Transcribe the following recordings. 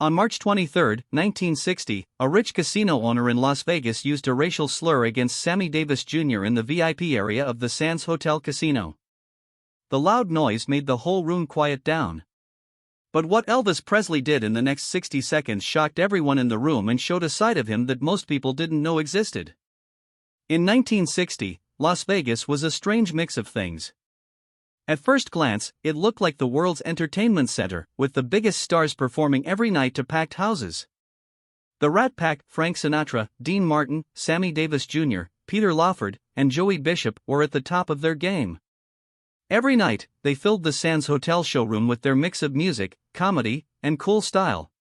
On March 23, 1960, a rich casino owner in Las Vegas used a racial slur against Sammy Davis Jr. in the VIP area of the Sands Hotel Casino. The loud noise made the whole room quiet down. But what Elvis Presley did in the next 60 seconds shocked everyone in the room and showed a side of him that most people didn't know existed. In 1960, Las Vegas was a strange mix of things. At first glance, it looked like the world's entertainment center, with the biggest stars performing every night to packed houses. The Rat Pack, Frank Sinatra, Dean Martin, Sammy Davis Jr., Peter Lawford, and Joey Bishop were at the top of their game. Every night, they filled the Sands Hotel showroom with their mix of music, comedy, and cool style.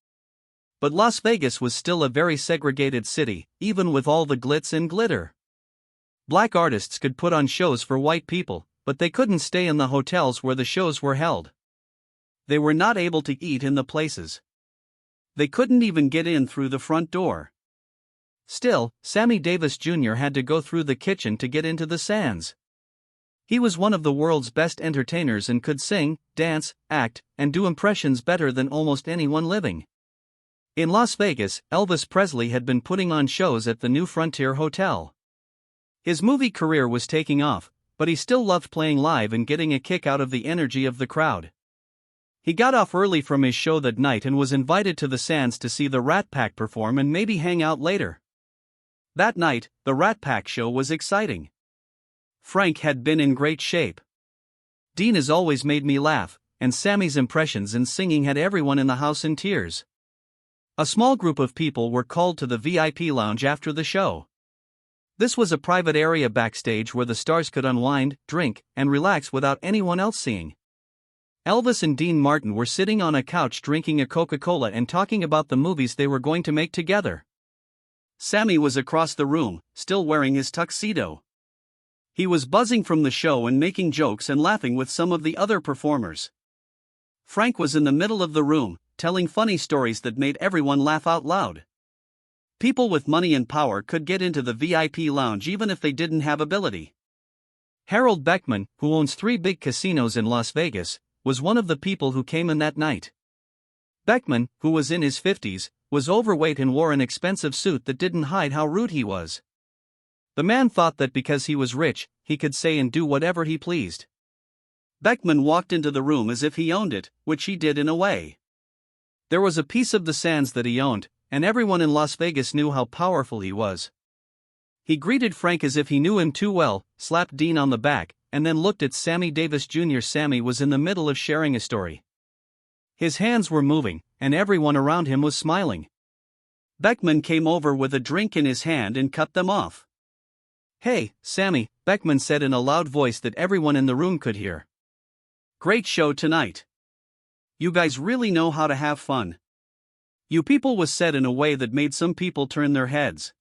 But Las Vegas was still a very segregated city, even with all the glitz and glitter. Black artists could put on shows for white people, but they couldn't stay in the hotels where the shows were held. They were not able to eat in the places. They couldn't even get in through the front door. Still, Sammy Davis Jr. had to go through the kitchen to get into the Sands. He was one of the world's best entertainers and could sing, dance, act, and do impressions better than almost anyone living. In Las Vegas, Elvis Presley had been putting on shows at the New Frontier Hotel. His movie career was taking off, but he still loved playing live and getting a kick out of the energy of the crowd. He got off early from his show that night and was invited to the Sands to see the Rat Pack perform and maybe hang out later. That night, the Rat Pack show was exciting. Frank had been in great shape. Dean has always made me laugh, and Sammy's impressions and singing had everyone in the house in tears. A small group of people were called to the VIP lounge after the show. This was a private area backstage where the stars could unwind, drink, and relax without anyone else seeing. Elvis and Dean Martin were sitting on a couch drinking a Coca-Cola and talking about the movies they were going to make together. Sammy was across the room, still wearing his tuxedo. He was buzzing from the show and making jokes and laughing with some of the other performers. Frank was in the middle of the room, telling funny stories that made everyone laugh out loud. People with money and power could get into the VIP lounge even if they didn't have ability. Harold Beckman, who owns 3 big casinos in Las Vegas, was one of the people who came in that night. Beckman, who was in his 50s, was overweight and wore an expensive suit that didn't hide how rude he was. The man thought that because he was rich, he could say and do whatever he pleased. Beckman walked into the room as if he owned it, which he did in a way. There was a piece of the Sands that he owned, and everyone in Las Vegas knew how powerful he was. He greeted Frank as if he knew him too well, slapped Dean on the back, and then looked at Sammy Davis Jr. Sammy was in the middle of sharing a story. His hands were moving, and everyone around him was smiling. Beckman came over with a drink in his hand and cut them off. "Hey, Sammy," Beckman said in a loud voice that everyone in the room could hear. "Great show tonight. You guys really know how to have fun. You people," was said in a way that made some people turn their heads.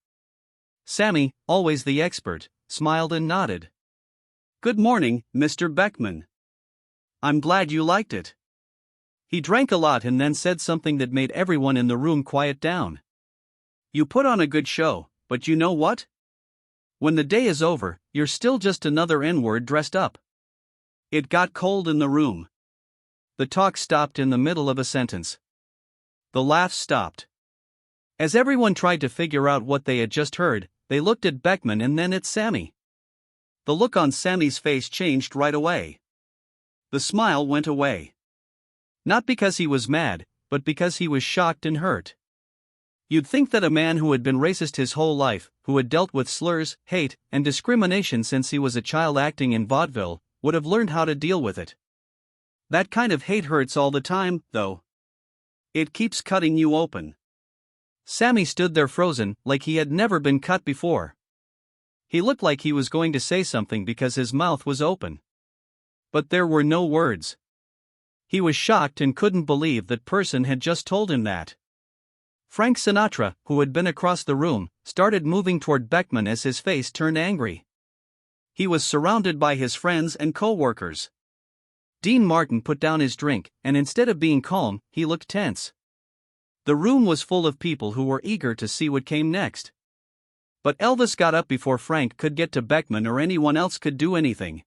Sammy, always the expert, smiled and nodded. "Good morning, Mr. Beckman. I'm glad you liked it." He drank a lot and then said something that made everyone in the room quiet down. "You put on a good show, but you know what? When the day is over, you're still just another N-word dressed up." It got cold in the room. The talk stopped in the middle of a sentence. The laughs stopped. As everyone tried to figure out what they had just heard, they looked at Beckman and then at Sammy. The look on Sammy's face changed right away. The smile went away. Not because he was mad, but because he was shocked and hurt. You'd think that a man who had been racist his whole life, who had dealt with slurs, hate, and discrimination since he was a child acting in vaudeville, would have learned how to deal with it. That kind of hate hurts all the time, though. It keeps cutting you open. Sammy stood there frozen, like he had never been cut before. He looked like he was going to say something because his mouth was open. But there were no words. He was shocked and couldn't believe that person had just told him that. Frank Sinatra, who had been across the room, started moving toward Beckman as his face turned angry. He was surrounded by his friends and co-workers. Dean Martin put down his drink, and instead of being calm, he looked tense. The room was full of people who were eager to see what came next. But Elvis got up before Frank could get to Beckman or anyone else could do anything.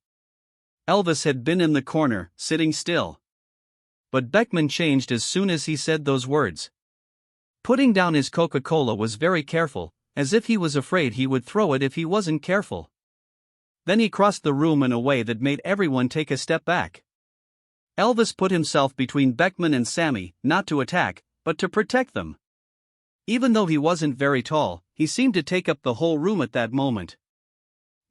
Elvis had been in the corner, sitting still. But Beckman changed as soon as he said those words. Putting down his Coca-Cola was very careful, as if he was afraid he would throw it if he wasn't careful. Then he crossed the room in a way that made everyone take a step back. Elvis put himself between Beckman and Sammy, not to attack, but to protect them. Even though he wasn't very tall, he seemed to take up the whole room at that moment.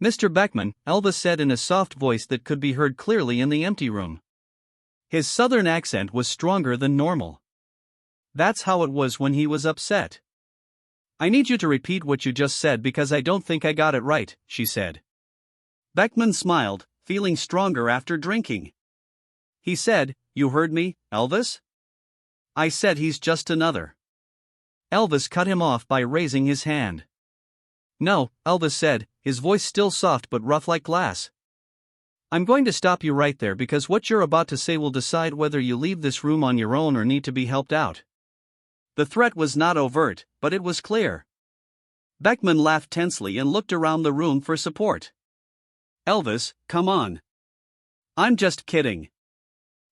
"Mr. Beckman," Elvis said in a soft voice that could be heard clearly in the empty room. His southern accent was stronger than normal. That's how it was when he was upset. "I need you to repeat what you just said because I don't think I got it right," she said. Beckman smiled, feeling stronger after drinking. He said, "You heard me, Elvis? I said he's just another." Elvis cut him off by raising his hand. "No," Elvis said, his voice still soft but rough like glass. "I'm going to stop you right there because what you're about to say will decide whether you leave this room on your own or need to be helped out." The threat was not overt, but it was clear. Beckman laughed tensely and looked around the room for support. "Elvis, come on. I'm just kidding.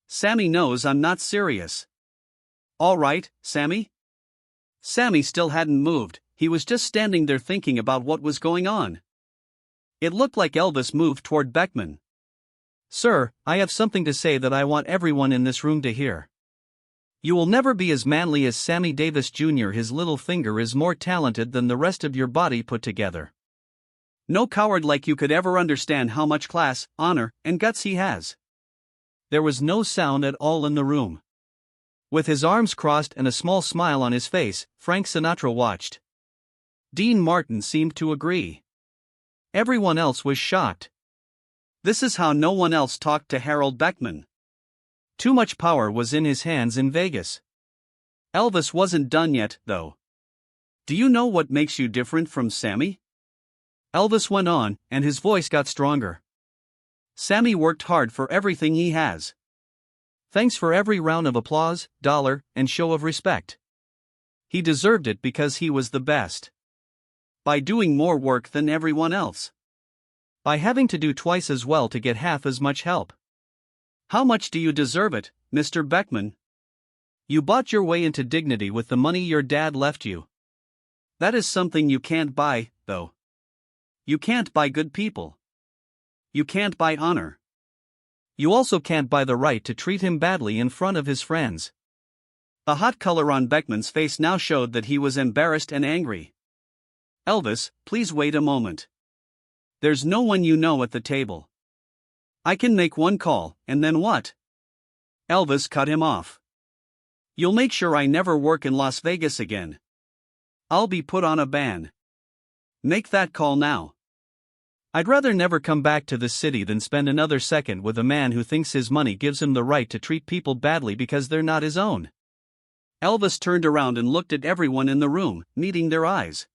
Sammy knows I'm not serious." "All right, Sammy?" Sammy still hadn't moved, he was just standing there thinking about what was going on. It looked like Elvis moved toward Beckman. "Sir, I have something to say that I want everyone in this room to hear. You will never be as manly as Sammy Davis Jr. His little finger is more talented than the rest of your body put together. No coward like you could ever understand how much class, honor, and guts he has." There was no sound at all in the room. With his arms crossed and a small smile on his face, Frank Sinatra watched. Dean Martin seemed to agree. Everyone else was shocked. This is how no one else talked to Harold Beckman. Too much power was in his hands in Vegas. Elvis wasn't done yet, though. "Do you know what makes you different from Sammy?" Elvis went on, and his voice got stronger. "Sammy worked hard for everything he has. Thanks for every round of applause, dollar, and show of respect. He deserved it because he was the best. By doing more work than everyone else. By having to do twice as well to get half as much help. How much do you deserve it, Mr. Beckman? You bought your way into dignity with the money your dad left you. That is something you can't buy, though. You can't buy good people. You can't buy honor. You also can't buy the right to treat him badly in front of his friends." The hot color on Beckman's face now showed that he was embarrassed and angry. "Elvis, please wait a moment. There's no one you know at the table. I can make one call, and then what?" Elvis cut him off. "You'll make sure I never work in Las Vegas again. I'll be put on a ban. Make that call now. I'd rather never come back to this city than spend another second with a man who thinks his money gives him the right to treat people badly because they're not his own." Elvis turned around and looked at everyone in the room, meeting their eyes.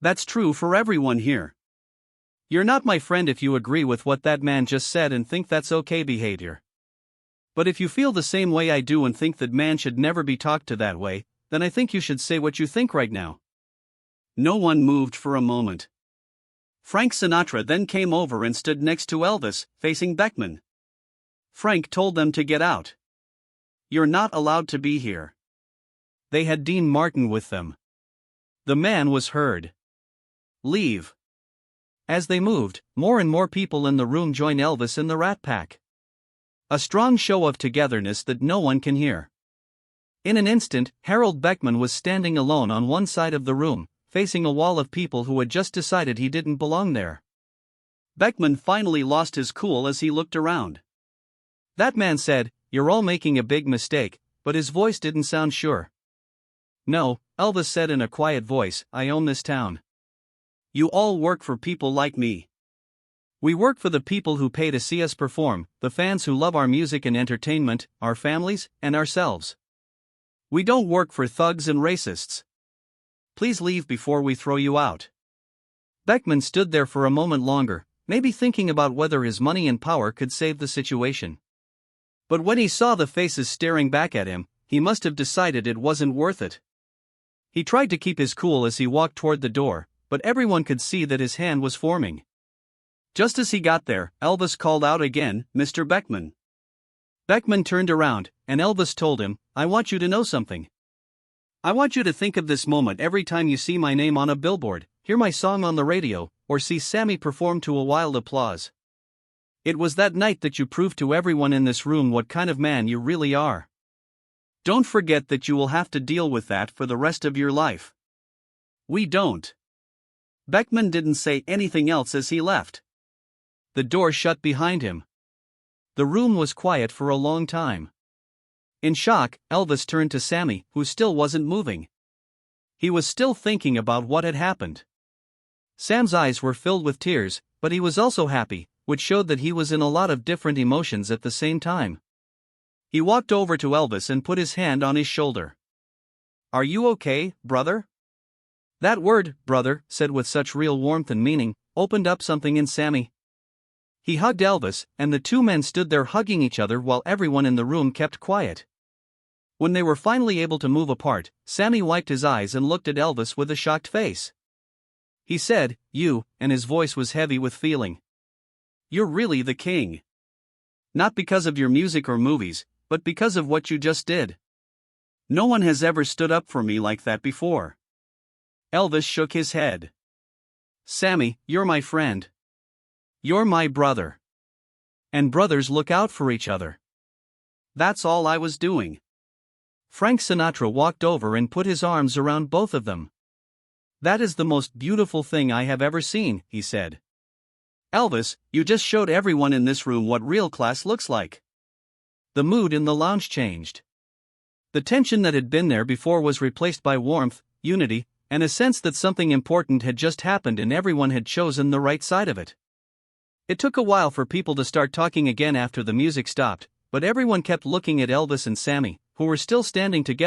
"That's true for everyone here. You're not my friend if you agree with what that man just said and think that's okay behavior. But if you feel the same way I do and think that man should never be talked to that way, then I think you should say what you think right now." No one moved for a moment. Frank Sinatra then came over and stood next to Elvis, facing Beckman. Frank told them to get out. "You're not allowed to be here." They had Dean Martin with them. The man was heard. "Leave." As they moved, more and more people in the room joined Elvis in the Rat Pack. A strong show of togetherness that no one can hear. In an instant, Harold Beckman was standing alone on one side of the room, facing a wall of people who had just decided he didn't belong there. Beckman finally lost his cool as he looked around. That man said, "You're all making a big mistake," but his voice didn't sound sure. "No," Elvis said in a quiet voice, "I own this town. You all work for people like me. We work for the people who pay to see us perform, the fans who love our music and entertainment, our families, and ourselves. We don't work for thugs and racists. Please leave before we throw you out." Beckman stood there for a moment longer, maybe thinking about whether his money and power could save the situation. But when he saw the faces staring back at him, he must have decided it wasn't worth it. He tried to keep his cool as he walked toward the door, but everyone could see that his hand was forming. Just as he got there, Elvis called out again, "Mr. Beckman." Beckman turned around, and Elvis told him, "I want you to know something. I want you to think of this moment every time you see my name on a billboard, hear my song on the radio, or see Sammy perform to a wild applause. It was that night that you proved to everyone in this room what kind of man you really are. Don't forget that you will have to deal with that for the rest of your life. We don't. Beckman didn't say anything else as he left. The door shut behind him. The room was quiet for a long time. In shock, Elvis turned to Sammy, who still wasn't moving. He was still thinking about what had happened. Sam's eyes were filled with tears, but he was also happy, which showed that he was in a lot of different emotions at the same time. He walked over to Elvis and put his hand on his shoulder. "Are you okay, brother?" That word, brother, said with such real warmth and meaning, opened up something in Sammy. He hugged Elvis, and the two men stood there hugging each other while everyone in the room kept quiet. When they were finally able to move apart, Sammy wiped his eyes and looked at Elvis with a shocked face. He said, "You," and his voice was heavy with feeling. "You're really the king. Not because of your music or movies, but because of what you just did. No one has ever stood up for me like that before." Elvis shook his head. "Sammy, you're my friend. You're my brother. And brothers look out for each other. That's all I was doing." Frank Sinatra walked over and put his arms around both of them. "That is the most beautiful thing I have ever seen," he said. "Elvis, you just showed everyone in this room what real class looks like." The mood in the lounge changed. The tension that had been there before was replaced by warmth, unity, and a sense that something important had just happened and everyone had chosen the right side of it. It took a while for people to start talking again after the music stopped, but everyone kept looking at Elvis and Sammy, who were still standing together.